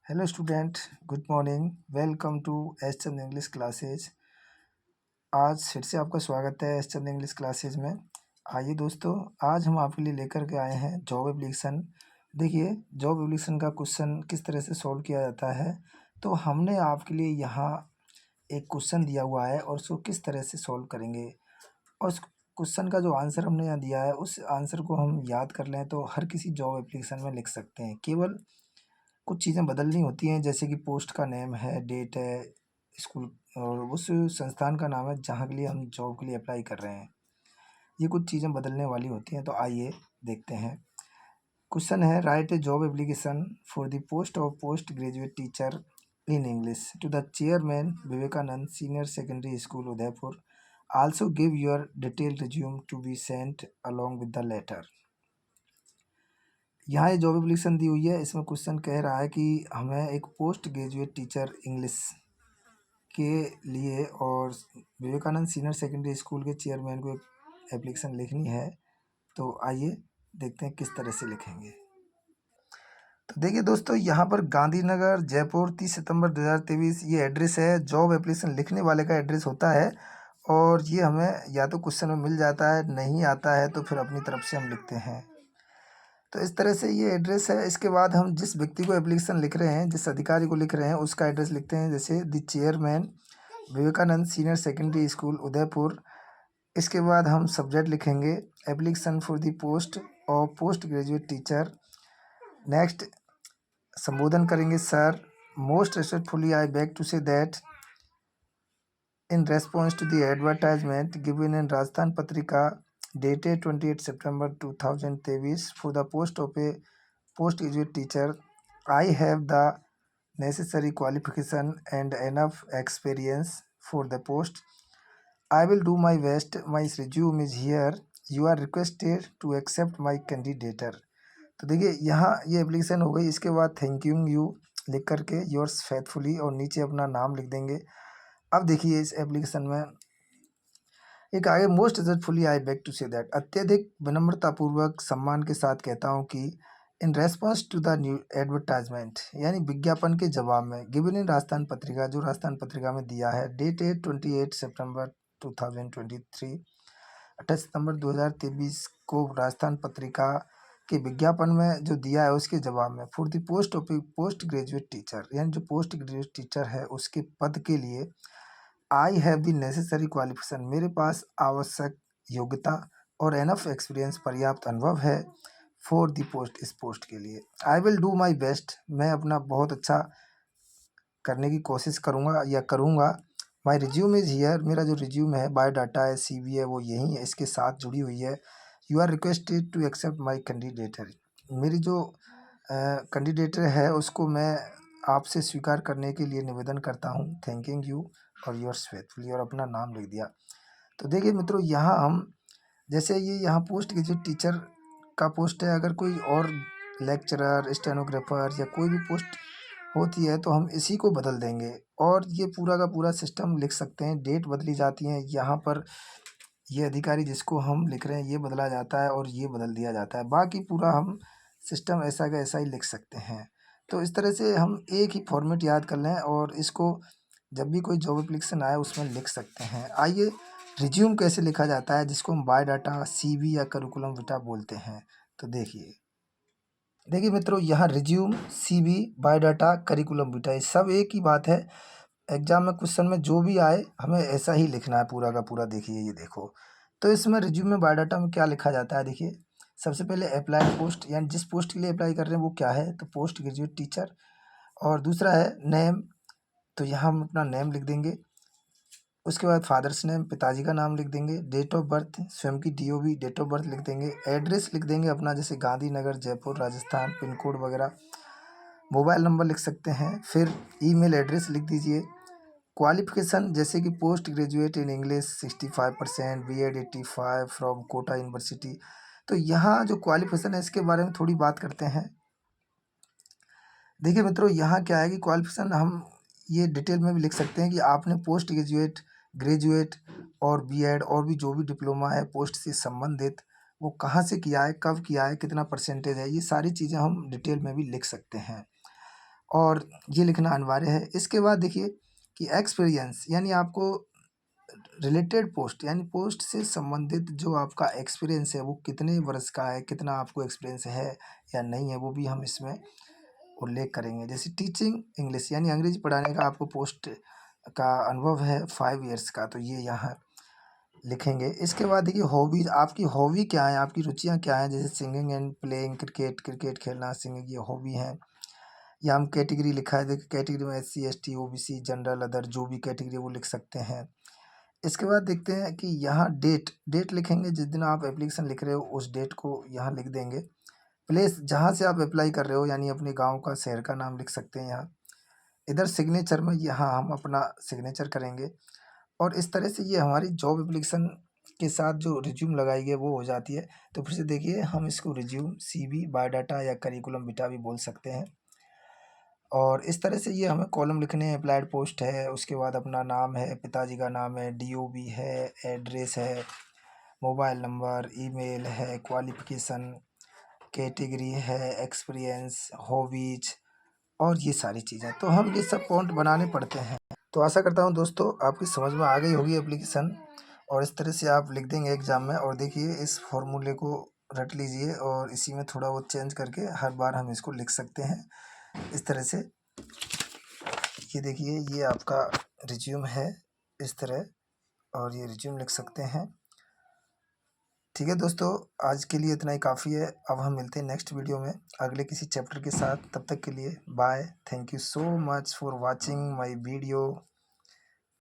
Hello student, good morning. Welcome to S Chand English classes. आज फिर से आपका स्वागत है एस चंद इंग्लिश क्लासेज में। आइए दोस्तों, आज हम आपके लिए लेकर के आए हैं जॉब एप्लीकेशन। देखिए, जॉब एप्लीकेशन का क्वेश्चन किस तरह से सॉल्व किया जाता है। तो हमने आपके लिए यहाँ एक क्वेश्चन दिया हुआ है और उसको किस तरह से सॉल्व करेंगे, और उस क्वेश्चन का जो आंसर हमने यहाँ दिया है उस आंसर को हम याद कर लें तो हर किसी जॉब एप्लीकेशन में लिख सकते हैं। केवल कुछ चीज़ें बदलनी होती हैं, जैसे कि पोस्ट का नेम है, डेट है, स्कूल और उस संस्थान का नाम है जहाँ के लिए हम जॉब के लिए अप्लाई कर रहे हैं। ये कुछ चीज़ें बदलने वाली होती हैं। तो आइए देखते हैं। क्वेश्चन है, write a job application for the post of post graduate teacher in English to the chairman Vivekananda senior secondary school Udaipur. Also give your detailed resume to be sent along with the letter. यहाँ ये job application दी हुई है। इसमें question कह रहा है कि हमें एक पोस्ट ग्रेजुएट टीचर इंग्लिश के लिए और विवेकानंद सीनियर सेकेंडरी स्कूल के चेयरमैन को एक एप्लीकेशन लिखनी है। तो आइए देखते हैं किस तरह से लिखेंगे। तो देखिए दोस्तों, यहाँ पर गांधीनगर जयपुर 30 सितंबर 2023 ये एड्रेस है। जॉब एप्लीकेशन लिखने वाले का एड्रेस होता है और ये हमें या तो क्वेश्चन में मिल जाता है, नहीं आता है तो फिर अपनी तरफ से हम लिखते हैं। तो इस तरह से ये एड्रेस है। इसके बाद हम जिस व्यक्ति को एप्लीकेशन लिख रहे हैं, जिस अधिकारी को लिख रहे हैं, उसका एड्रेस लिखते हैं। जैसे the chairman Vivekananda senior secondary school Udaipur. इसके बाद हम सब्जेक्ट लिखेंगे application for the post of post graduate teacher. Next संबोधन करेंगे, sir most respectfully I beg to say that in response to the advertisement given in Rajasthan Patrika dated 28 September 2023 for the post of a postgraduate teacher. I have the necessary qualification and enough experience for the post. I will do my best. My resume is here. You are requested to accept my candidature. तो देखिए, यहाँ ये application हो गई। इसके बाद thank you लिख करके योर्स फेथफुली और नीचे अपना नाम लिख देंगे। अब देखिए, इस एप्लीकेशन में एक आगे मोस्ट इज्जतफुली I beg to say that, अत्यधिक विनम्रतापूर्वक सम्मान के साथ कहता हूँ कि in response to the new advertisement, यानी विज्ञापन के जवाब में, गिवन इन राजस्थान पत्रिका, जो राजस्थान पत्रिका में दिया है, डेटेड 28 सितंबर 2023, 28 सितंबर 2023 को राजस्थान पत्रिका के विज्ञापन में जो दिया है उसके जवाब में, for the post of post graduate teacher, यानी जो पोस्ट ग्रेजुएट टीचर है उसके पद के लिए I have the necessary qualification, मेरे पास आवश्यक योग्यता और एनफ एक्सपीरियंस, पर्याप्त अनुभव है, फॉर द पोस्ट, इस पोस्ट के लिए। I will do my best, मैं अपना बहुत अच्छा करने की कोशिश करूँगा या करूँगा। माई रिज्यूम इज़ हियर, मेरा जो रिज्यूम है, बायोडाटा है, CV है, वो यही है, इसके साथ जुड़ी हुई है। You are requested to accept my candidature, मेरी जो कैंडिडेटर है उसको मैं आपसे स्वीकार करने के लिए निवेदन करता हूँ। थैंकिंग यू और योर्स फेथफुली, और अपना नाम लिख दिया। तो देखिए मित्रों, यहाँ हम जैसे ये यहाँ पोस्ट ग्रेजुएट टीचर का पोस्ट है, अगर कोई और लेक्चरर, स्टेनोग्राफर या कोई भी पोस्ट होती है तो हम इसी को बदल देंगे और ये पूरा का पूरा सिस्टम लिख सकते हैं। डेट बदली जाती है, यहाँ पर ये अधिकारी जिसको हम लिख रहे हैं ये बदला जाता है और ये बदल दिया जाता है। बाकी पूरा हम सिस्टम ऐसा का ऐसा ही लिख सकते हैं। तो इस तरह से हम एक ही फॉर्मेट याद कर लें और इसको जब भी कोई जॉब एप्लीकेशन आए उसमें लिख सकते हैं। आइए, रिज्यूम कैसे लिखा जाता है, जिसको हम बायोडाटा, CV या करिकुलम विटा बोलते हैं। तो देखिए मित्रों, यहाँ रिज्यूम, CV, बायोडाटा, करिकुलम विटा, ये सब एक ही बात है। एग्जाम में क्वेश्चन में जो भी आए हमें ऐसा ही लिखना है पूरा का पूरा। देखिए ये देखो, तो इसमें रिज्यूम में, बायोडाटा में क्या लिखा जाता है। देखिए, सबसे पहले अप्लाई पोस्ट, यानी जिस पोस्ट के लिए अप्लाई कर रहे हैं वो क्या है, तो पोस्ट ग्रेजुएट टीचर। और दूसरा है नेम, तो यहाँ हम अपना नेम लिख देंगे। उसके बाद फादर्स नेम, पिताजी का नाम लिख देंगे। डेट ऑफ बर्थ, स्वयं की DOB, डेट ऑफ बर्थ लिख देंगे। एड्रेस लिख देंगे अपना, जैसे गांधीनगर जयपुर राजस्थान, पिन कोड वगैरह। मोबाइल नंबर लिख सकते हैं। फिर ईमेल एड्रेस लिख दीजिए। क्वालिफिकेशन, जैसे कि post graduate in English 65%, B.Ed 85 from Kota university. तो यहाँ जो क्वालिफिकेशन है इसके बारे में थोड़ी बात करते हैं। देखिए मित्रों, यहाँ क्या है कि क्वालिफिकेशन हम ये डिटेल में भी लिख सकते हैं कि आपने पोस्ट ग्रेजुएट, ग्रेजुएट और B.Ed और भी जो भी डिप्लोमा है पोस्ट से संबंधित, वो कहाँ से किया है, कब किया है, कितना परसेंटेज है, ये सारी चीज़ें हम डिटेल में भी लिख सकते हैं। और ये लिखना अनिवार्य है। इसके बाद देखिए कि एक्सपीरियंस यानी आपको रिलेटेड पोस्ट यानी पोस्ट से संबंधित जो आपका एक्सपीरियंस है वो कितने वर्ष का है, कितना आपको एक्सपीरियंस है या नहीं है, वो भी हम इसमें उल्लेख करेंगे। जैसे टीचिंग इंग्लिश यानी अंग्रेजी पढ़ाने का आपको पोस्ट का अनुभव है 5 ईयर्स का, तो ये यहाँ लिखेंगे। इसके बाद देखिए हॉबीज, आपकी हॉबी क्या है, आपकी रुचियाँ क्या हैं। जैसे singing and playing, cricket cricket खेलना, सिंगिंग, ये हॉबी है। या हम कैटेगरी लिखा है, देखिए कैटेगरी में SC ST OBC general other जो भी कैटेगरी वो लिख सकते हैं। इसके बाद देखते हैं कि यहाँ डेट डेट लिखेंगे, जिस दिन आप एप्लीकेशन लिख रहे हो उस डेट को यहाँ लिख देंगे। प्लेस जहाँ से आप अप्लाई कर रहे हो यानी अपने गांव का, शहर का नाम लिख सकते हैं यहाँ। इधर सिग्नेचर में यहाँ हम अपना सिग्नेचर करेंगे। और इस तरह से ये हमारी जॉब एप्लीकेशन के साथ जो रिज्यूम लगाई गई वो हो जाती है। तो फिर से देखिए हम इसको रिज्यूम, CV, बायोडाटा या करिकुलम विटा भी बोल सकते हैं। और इस तरह से ये हमें कॉलम लिखने हैं। अप्लाइड पोस्ट है, उसके बाद अपना नाम है, पिताजी का नाम है, DOB है, एड्रेस है, मोबाइल नंबर, ईमेल है, क्वालिफिकेशन, कैटेगरी है, एक्सपीरियंस, हॉबीज और ये सारी चीज़ें। तो हम ये सब पॉइंट बनाने पड़ते हैं। तो आशा करता हूँ दोस्तों आपकी समझ में आ गई होगी एप्लीकेशन, और इस तरह से आप लिख देंगे एग्ज़ाम में। और देखिए इस फॉर्मूले को रट लीजिए और इसी में थोड़ा बहुत चेंज करके हर बार हम इसको लिख सकते हैं इस तरह से। ये देखिए ये आपका रिज्यूम है इस तरह, और ये रिज्यूम लिख सकते हैं। ठीक है दोस्तों, आज के लिए इतना ही काफ़ी है। अब हम मिलते हैं नेक्स्ट वीडियो में अगले किसी चैप्टर के साथ। तब तक के लिए bye. Thank you so much for watching my video.